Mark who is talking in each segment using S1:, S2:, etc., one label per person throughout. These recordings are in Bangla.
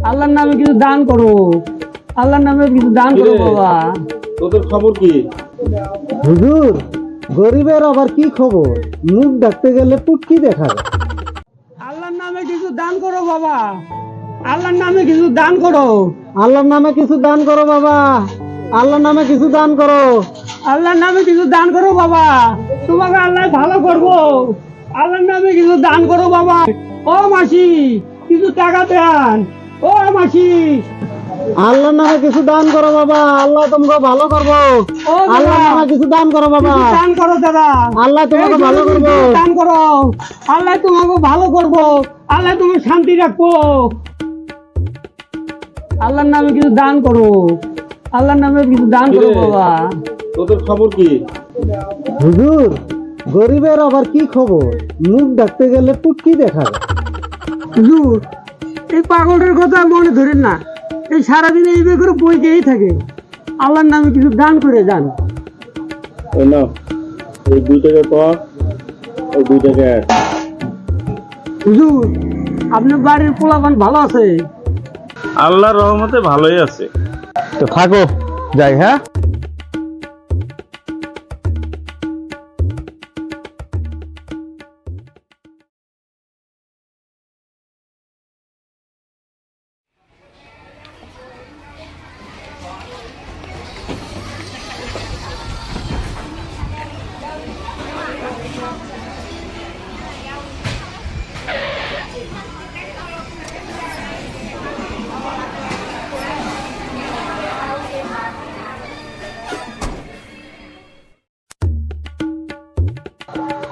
S1: আল্লাহর নামে কিছু দান করো, আল্লাহর নামে কিছু দান করো বাবা।
S2: তোদের খবর কি?
S3: হুজুর, গরিবের আবার কি খবর? মুখ ডাকতে গেলে পুটকি দেখাবে।
S1: আল্লাহর নামে কিছু দান করো বাবা, আল্লাহর নামে কিছু দান করো,
S3: আল্লাহর নামে কিছু দান করো বাবা, আল্লাহর নামে কিছু দান করো।
S1: আল্লাহর নামে কিছু দান করো বাবা, তোমাকে আল্লাহ ভালো করবো। আল্লাহর নামে কিছু দান করো বাবা। ও মাসি, কিছু টাকা দেন। ও মাসি,
S3: আল্লাহর নামে কিছু দান করো বাবা, আল্লাহ তোমাকে ভালো করবো।
S1: ও দাদা,
S3: আল্লাহর নামে কিছু দান করো বাবা,
S1: কিছু দান করো দাদা।
S3: আল্লাহ তোমাকে ভালো করবো।
S1: দান করো, আল্লাহ তোমাকে ভালো করবো, আল্লাহ তুমি শান্তি রাখবো। আল্লাহর নামে কিছু দান করো, আল্লাহর নামে কিছু দান করো বাবা।
S2: তোদের খবর কি?
S3: হুজুর, গরিবের আবার কি খবর? মুখ ডাকতে গেলে পুটকি দেখাবে।
S1: হুজুর, এই পাগলের কথা মনে ধরেন না, এই সারাদিন এইভাবে করে বইতেই থাকে। আল্লাহর নামে কিছু দান করে যান।
S2: এই নাও, এই 2 টাকা পাওয়া, এই 2 টাকা add।
S1: হুজুর, আপনার বাড়ির পোলাপান ভালো আছে?
S2: আল্লাহর রহমতে ভালোই আছে।
S3: তো থাকো, যাই। হ্যাঁ,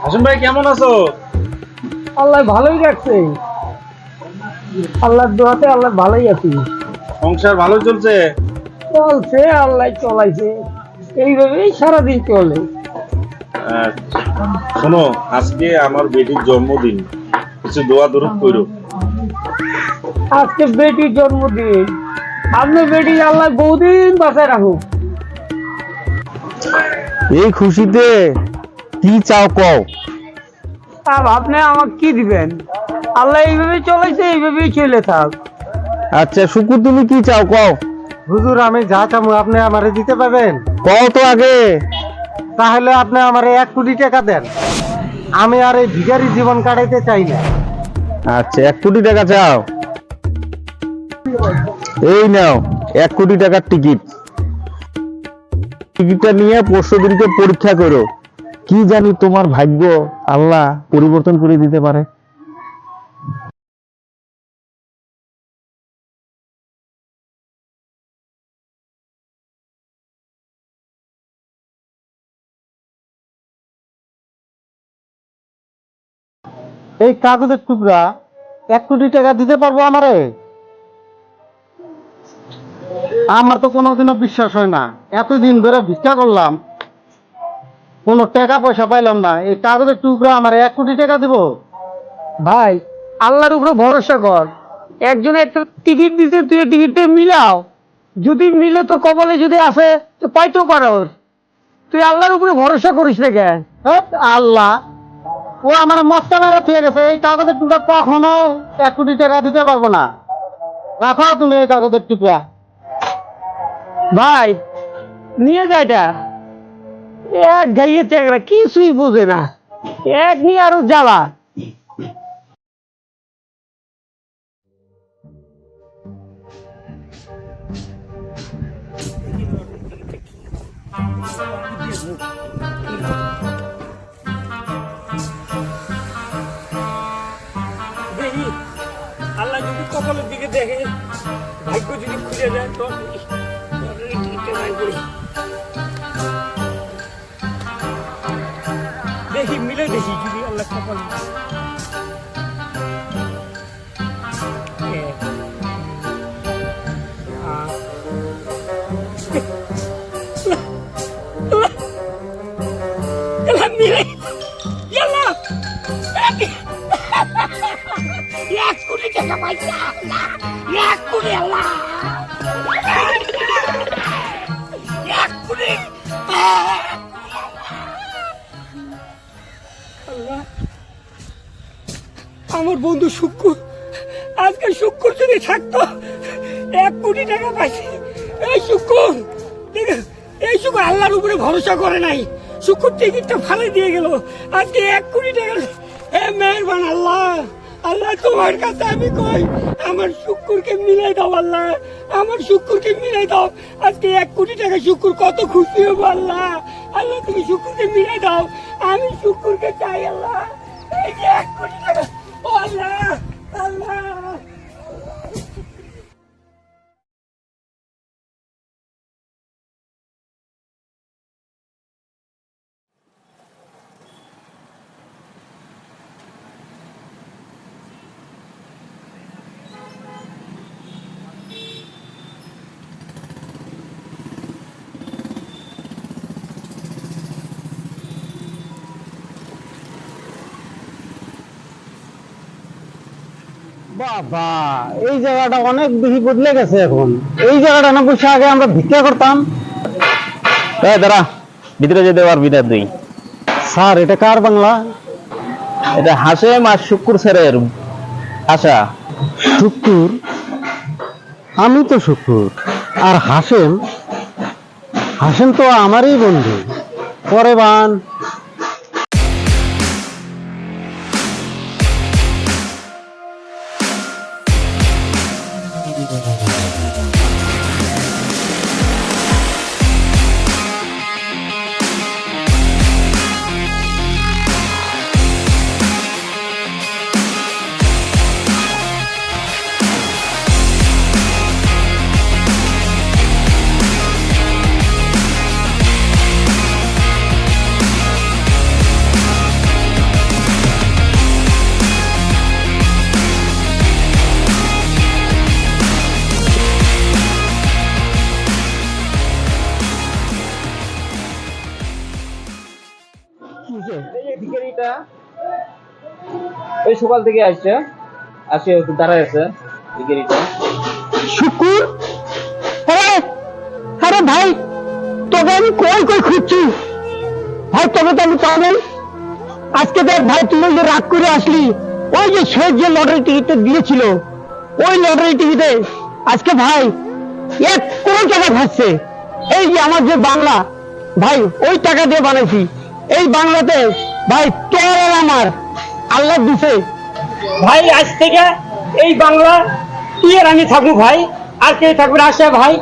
S2: হাসিম ভাই কেমন আছো?
S1: আল্লাহ ভালোই রাখছে, আল্লাহর দোয়াতে আল্লাহ ভালোই আছি।
S2: সংসার ভালো চলছে?
S1: চলছে, আল্লাহ চলাইছে, এইভাবেই সারাদিন চলে।
S2: আচ্ছা, শোনো, আজকে আমার বেটির জন্মদিন, কিছু দোয়া দরুদ কইরো।
S1: আজকে বেটির জন্মদিন, আপনার বেটি আল্লাহ বহুদিন বাঁচায় রাখুক।
S3: এই খুশিতে কি চাও কও।
S1: আর আপনি আমাকে কি দিবেন? আল্লাহ এইভাবে চলেছে, এইভাবেই চলে থাক।
S3: আচ্ছা শুকুর, তুমি কি চাও কও।
S4: হুজুর, আমি যা চামু আপনি আমারে দিতে পারবেন?
S3: কও তো আগে।
S4: তাহলে আপনি আমারে 1 কোটি টাকা দেন। আমি আর এই ভিখারি জীবন কাটাইতে চাই না।
S3: আচ্ছা 1 কোটি টাকা চাও, এই নাও 1 কোটি টাকার টিকিট। টিকিটটা নিয়ে পরশু দিনকে পরীক্ষা করো, কি জানি তোমার ভাগ্য আল্লাহ পরিবর্তন করে দিতে পারে।
S4: এই কাগজের টুকরা 1 কোটি টাকা দিতে পারবো আমারে? আমার তো কোনোদিনও বিশ্বাস হয় না। এতদিন ধরে ভিক্ষা করলাম, কোনো টাকা পয়সা পাইলাম না। এই কাগজের টুকরা আমার 1 কোটি টাকা দিব?
S1: ভাই, আল্লাহর উপরে ভরসা কর। একজনে একটা টিকিট দিতে, তুই টিকিটটা মিলাও। যদি মিলে তো কপালে যদি আসে তো পাইতেও পারো। তুই আল্লাহর উপরে ভরসা করিস না কেন?
S4: হেৎ, আল্লাহ ও আমার মস্তা মেরে ফিরে গেছে। এই কাগজের টুকরা কখনো 1 কোটি টাকা দিতে পারবো না। রাখো তুমি এই কাগজের টুকরা।
S1: ভাই, নিয়ে যা এটা। এক গাইয়ে চেংরা কিছুই বোঝে না, এক নিয়ে আরো জ্বালা। দেখি আল্লাহ যদি কপালের দিকে দেখে, ভাগ্য যদি খুলে যায় তো দেখি, মিলে দেখি যদি আল্লাহ কপাল। আমার বন্ধু শুক্কু আজকে আজকে শুক্র যদি থাকতো 1 কোটি টাকা পাইছি। এই শুক্র এই শুক্র আল্লাহর উপরে ভরসা করে নাই, শুক্র টিকিটটা ফালে দিয়ে গেল। আজকে 1 কোটি টাকা। মেহরবান আল্লাহ, আল্লাহ তোমার কাছে আমি কই আমার শুক্রকে মিলাই দাও আল্লাহ, আমার শুক্রকে মিলাই দাও। আজকে 1 কোটি টাকা শুক্র কত খুশি হবো আল্লাহ। আল্লাহ তুমি শুক্রকে মিলাই দাও, আমি শুক্রকে চাই আল্লাহ। এই যে 1 কোটি টাকা, ও আল্লাহ আল্লাহ।
S4: বাবা, এই জায়গাটা অনেক বেশি বদলে গেছে এখন। এই জায়গাটা না বসে আগে আমরা ভিক্ষা করতাম।
S3: দাঁড়া, ভিতরে যেতে পারবি না তুই।
S4: স্যার, এটা কার বাংলা?
S3: এটা হাসেম আর শুক্র স্যারের আশা।
S4: শুক্কুর? আমি তো শুক্কুর। আর হাসেম? হাসেম তো আমারই বন্ধু। পরে বান।
S3: ওই সকাল থেকে আসছে, আসে দাঁড়ায় আছে ভিখারিটা।
S1: শুক্র? আরে ভাই, তোকে আমি কই কই খুঁজছি ভাই, তোকে তো আমি পাবেন। আজকে দেখ ভাই, তুই যে রাগ করে আসলি, ওই যে শেষ যে লটারি টিকিটটা দিয়েছিল, ওই লটারি টিকিটে আজকে ভাই 1 কোটি টাকা থাকছে। এই যে আমার যে বাংলা ভাই, ওই টাকা দিয়ে বানাইছি। এই বাংলাতে ভাই তোর আর আমার আল্লাহ দিছে ভাই। আজ থেকে এই বাংলা তুই আর আমি থাকবো ভাই, আর কে থাকবে আশা ভাই।